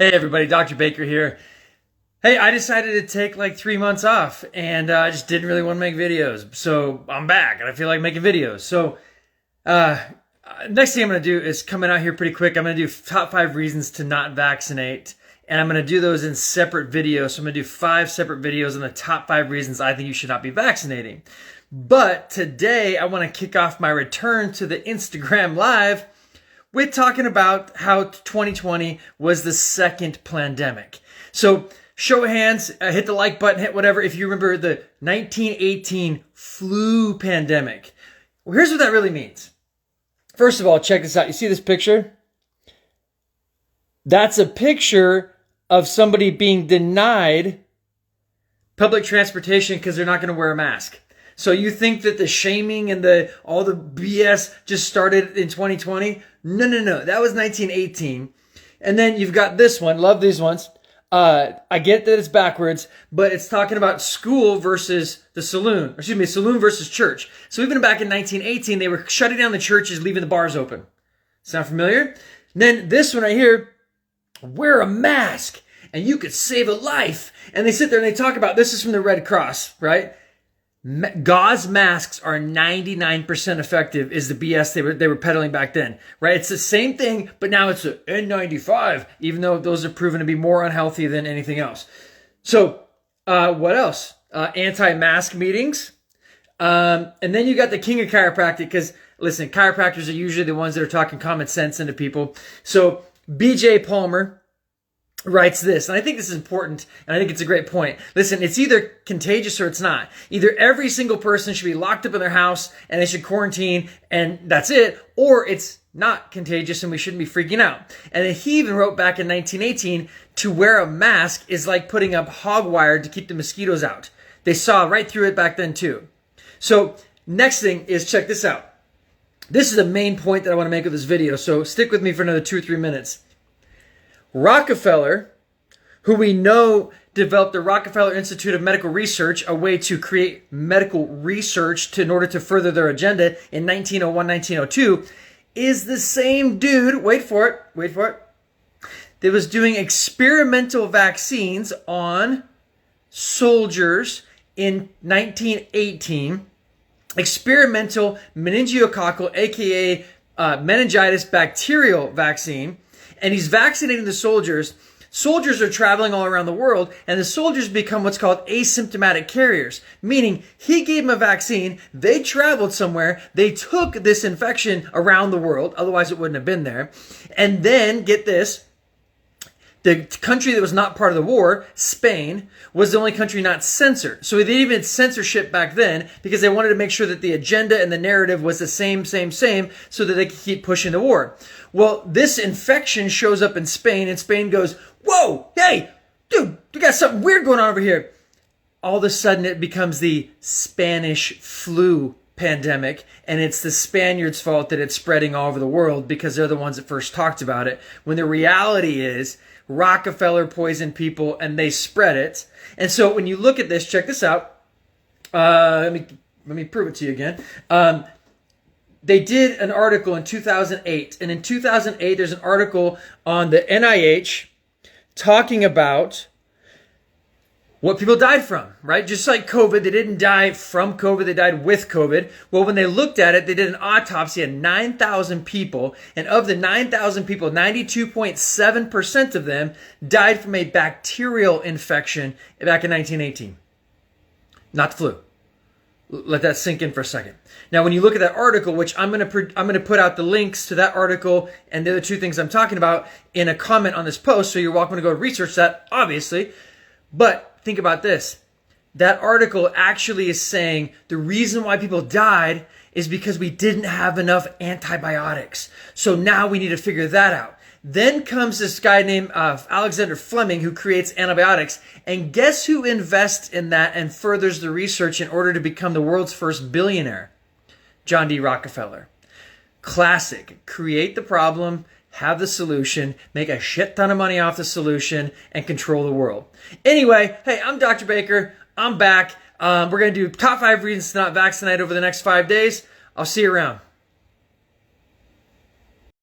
Hey everybody, Dr. Baker here. Hey, I decided to take like 3 months off and I just didn't really want to make videos. So I'm back and I feel like making videos. So next thing I'm going to do is coming out here pretty quick. I'm going to do top 5 reasons to not vaccinate. And I'm going to do those in separate videos. So I'm going to do 5 separate videos on the top 5 reasons I think you should not be vaccinating. But today I want to kick off my return to the Instagram Live with talking about how 2020 was the second plandemic. So show of hands, hit the like button, hit whatever if you remember the 1918 flu pandemic. Well, here's what that really means. First of all, check this out. You see this picture? That's a picture of somebody being denied public transportation because they're not going to wear a mask. So you think that the shaming and all the BS just started in 2020? No. That was 1918. And then you've got this one. Love these ones. I get that it's backwards, but it's talking about school versus the saloon. Excuse me, saloon versus church. So even back in 1918, they were shutting down the churches, leaving the bars open. Sound familiar? And then this one right here, wear a mask and you could save a life. And they sit there and they talk about, this is from the Red Cross, right? Gauze masks are 99% effective is the BS they were peddling back then, right? It's the same thing, but now it's an N95, even though those are proven to be more unhealthy than anything else. So what else? Anti-mask meetings. And then you got the king of chiropractic, because listen, chiropractors are usually the ones that are talking common sense into people. So BJ Palmer writes this, and I think this is important, and I think it's a great point. Listen, it's either contagious or it's not. Either every single person should be locked up in their house and they should quarantine and that's it, or it's not contagious and we shouldn't be freaking out. And then he even wrote back in 1918, to wear a mask is like putting up hog wire to keep the mosquitoes out. They saw right through it back then too. So next thing is, check this out. This is the main point that I want to make with this video, so stick with me for another 2 or 3 minutes. Rockefeller, who we know developed the Rockefeller Institute of Medical Research, a way to create medical research in order to further their agenda in 1901, 1902, is the same dude, wait for it, that was doing experimental vaccines on soldiers in 1918, experimental meningococcal, aka meningitis bacterial vaccine. And he's vaccinating the soldiers. Soldiers are traveling all around the world, and the soldiers become what's called asymptomatic carriers, meaning he gave them a vaccine, they traveled somewhere, they took this infection around the world, otherwise it wouldn't have been there. And then, get this, the country that was not part of the war, Spain, was the only country not censored. So they didn't even censorship back then because they wanted to make sure that the agenda and the narrative was the same, so that they could keep pushing the war. Well, this infection shows up in Spain, and Spain goes, whoa, hey, dude, we got something weird going on over here. All of a sudden, it becomes the Spanish flu pandemic, and it's the Spaniards' fault that it's spreading all over the world because they're the ones that first talked about it, when the reality is Rockefeller poisoned people and they spread it. And so when you look at this, check this out. Let me prove it to you again. They did an article in 2008, and in 2008 there's an article on the NIH talking about what people died from, right? Just like COVID, they didn't die from COVID, they died with COVID. Well, when they looked at it, they did an autopsy of 9,000 people, and of the 9,000 people, 92.7% of them died from a bacterial infection back in 1918. Not the flu. Let that sink in for a second. Now, when you look at that article, which I'm going to put out the links to that article and the other 2 things I'm talking about in a comment on this post, so you're welcome to go research that, obviously. But think about this. That article actually is saying the reason why people died is because we didn't have enough antibiotics. So now we need to figure that out. Then comes this guy named Alexander Fleming, who creates antibiotics. And guess who invests in that and furthers the research in order to become the world's first billionaire? John D. Rockefeller. Classic. Create the problem, have the solution, make a shit ton of money off the solution, and control the world. Anyway, hey, I'm Dr. Baker. I'm back. We're going to do top 5 reasons to not vaccinate over the next 5 days. I'll see you around.